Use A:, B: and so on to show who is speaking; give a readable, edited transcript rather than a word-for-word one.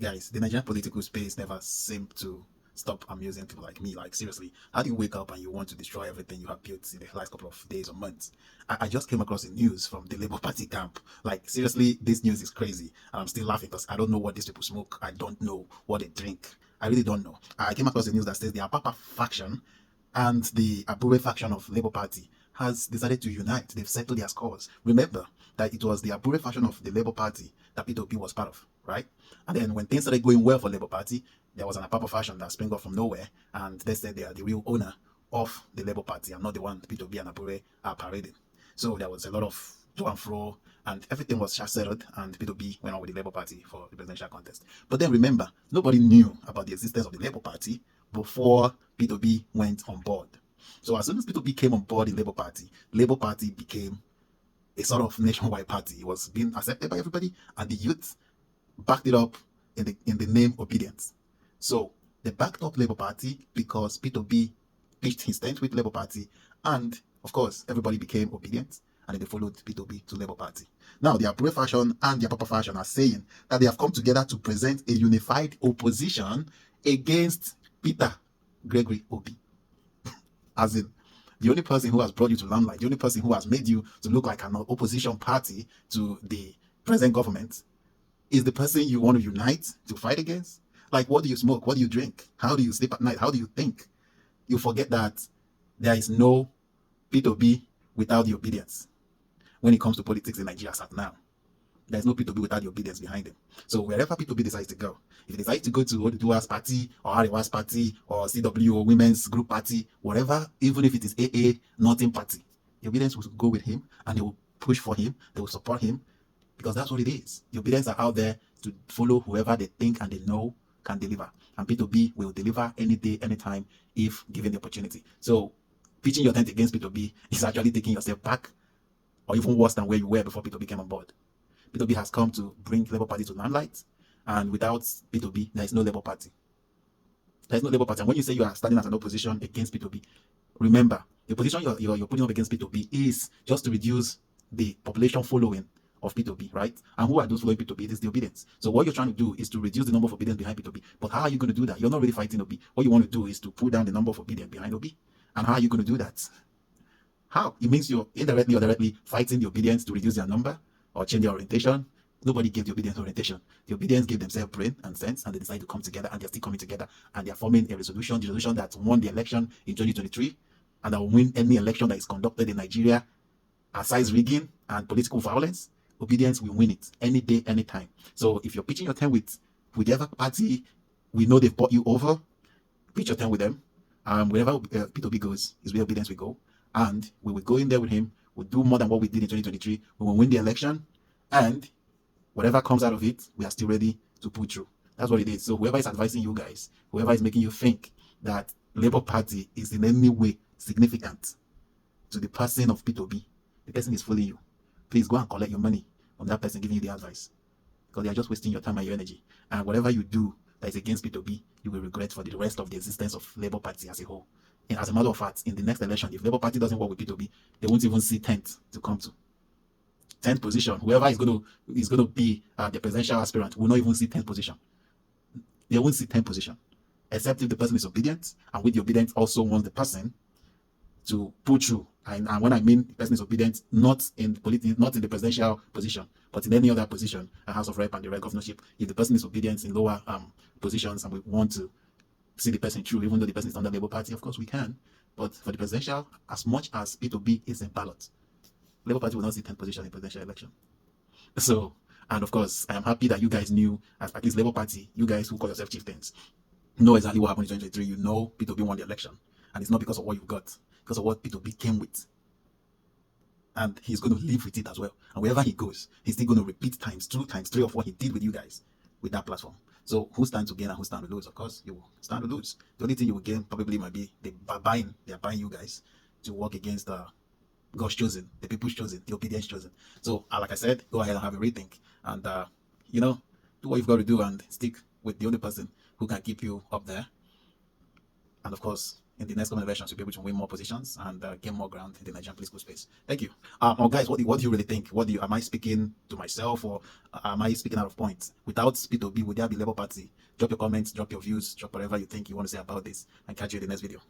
A: Guys, the Nigerian political space never seemed to stop amusing people like me. Like, seriously, how do you wake up and you want to destroy everything you have built in the last couple of days or months? I just came across the news from the Labour Party camp. Like, seriously, this news is crazy. And I'm still laughing because I don't know what these people smoke. I don't know what they drink. I really don't know. I came across the news that says the Apapa faction and the Abure faction of Labour Party has decided to unite. They've settled their scores. Remember that it was the Abure faction of the Labour Party that Peter Obi was part of, right? And then when things started going well for Labour Party, there was an Apapa faction that sprang up from nowhere, and they said they are the real owner of the Labour Party and not the one Peter Obi and Abure are parading. So there was a lot of to and fro, and everything was settled, and Peter Obi went on with the Labour Party for the presidential contest. But then remember, nobody knew about the existence of the Labour Party before Peter Obi went on board. So as soon as Peter Obi came on board in Labour Party became a sort of nationwide party. It was being accepted by everybody, and the youth backed it up in the name obedience. So they backed up Labour Party because Peter Obi pitched his tent with Labour Party, and of course everybody became obedient, and then they followed Peter Obi to Labour Party. Now the Abure faction and the Apapa faction are saying that they have come together to present a unified opposition against Peter Gregory Obi. As in, the only person who has brought you to limelight, the only person who has made you to look like an opposition party to the present government is the person you want to unite to fight against. Like, what do you smoke? What do you drink? How do you sleep at night? How do you think? You forget that there is no Peter Obi without the obedience when it comes to politics in Nigeria as now. There's no Peter Obi without the obedience behind him. So wherever Peter Obi decides to go, if he decides to go to Oduduwa's party or Ariwa's party or CW or Women's Group Party, whatever, even if it is AA, nothing party, the obedience will go with him and they will push for him, they will support him, because that's what it is. The obedience are out there to follow whoever they think and they know can deliver. And Peter Obi will deliver any day, anytime, if given the opportunity. So pitching your tent against Peter Obi is actually taking yourself back, or even worse than where you were before Peter Obi came on board. Peter Obi has come to bring Labour Party to limelight, and without Peter Obi, there is no Labour Party. There is no Labour Party. And when you say you are standing as an opposition against Peter Obi, remember, the position you're putting up against Peter Obi is just to reduce the population following of Peter Obi, right? And who are those following Peter Obi? It is the obedience. So what you're trying to do is to reduce the number of obedience behind Peter Obi. But how are you going to do that? You're not really fighting Obi. What you want to do is to pull down the number of obedience behind Obi. And how are you going to do that? How? It means you're indirectly or directly fighting the obedience to reduce their number or change their orientation. Nobody gave the obedience orientation. The obedience gave themselves brain and sense, and they decided to come together, and they're still coming together, and they're forming a resolution, the resolution that won the election in 2023, and that will win any election that is conducted in Nigeria, aside rigging and political violence. Obedience will win it any day, anytime. So if you're pitching your tent with whichever party we know they've bought you over, pitch your tent with them. Wherever Peter Obi goes is where obedience will go, and we will go in there with him. We'll do more than what we did in 2023. We will win the election, and whatever comes out of it, we are still ready to pull through. That's what it is. So whoever is advising you guys, whoever is making you think that Labour Party is in any way significant to the person of Peter Obi, the person is fooling you. Please go and collect your money from that person giving you the advice, because they are just wasting your time and your energy. And whatever you do that is against Peter Obi, you will regret for the rest of the existence of Labour Party as a whole. And as a matter of fact, in the next election, if Labour Party doesn't work with Peter Obi, they won't even see 10th to come to. 10th position. Whoever is going to be the presidential aspirant will not even see 10th position. They won't see 10th position, except if the person is obedient, and with the obedience also wants the person to pull through. And when I mean the person is obedient, not in the presidential position, but in any other position, a House of Rep and the Red Governorship. If the person is obedient in lower positions, and we want to see the person through, even though the person is under the Labour Party, of course we can. But for the presidential, as much as Peter Obi is in ballot, Labour Party will not see 10th position in the presidential election. So, and of course, I am happy that you guys knew, as at least Labour Party, you guys who call yourself chieftains, know exactly what happened in 2023. You know Peter Obi won the election. And it's not because of what you got, because of what Peter Obi came with. And he's going to live with it as well. And wherever he goes, he's still going to repeat times 2, times 3 of what he did with you guys with that platform. So who stands to gain and who stands to lose? Of course, you will stand to lose. The only thing you will gain probably might be they are buying you guys to work against God's chosen, the people's chosen, the obedience chosen. So, like I said, go ahead and have a rethink, and do what you've got to do and stick with the only person who can keep you up there. And of course, in the next coming elections you'll be able to win more positions and gain more ground in the Nigerian political space. Thank you. Guys, what do you really think? Am I speaking to myself, or am I speaking out of point? Without Peter Obi, would there be Labour Party? Drop your comments, drop your views, drop whatever you think you want to say about this, and catch you in the next video.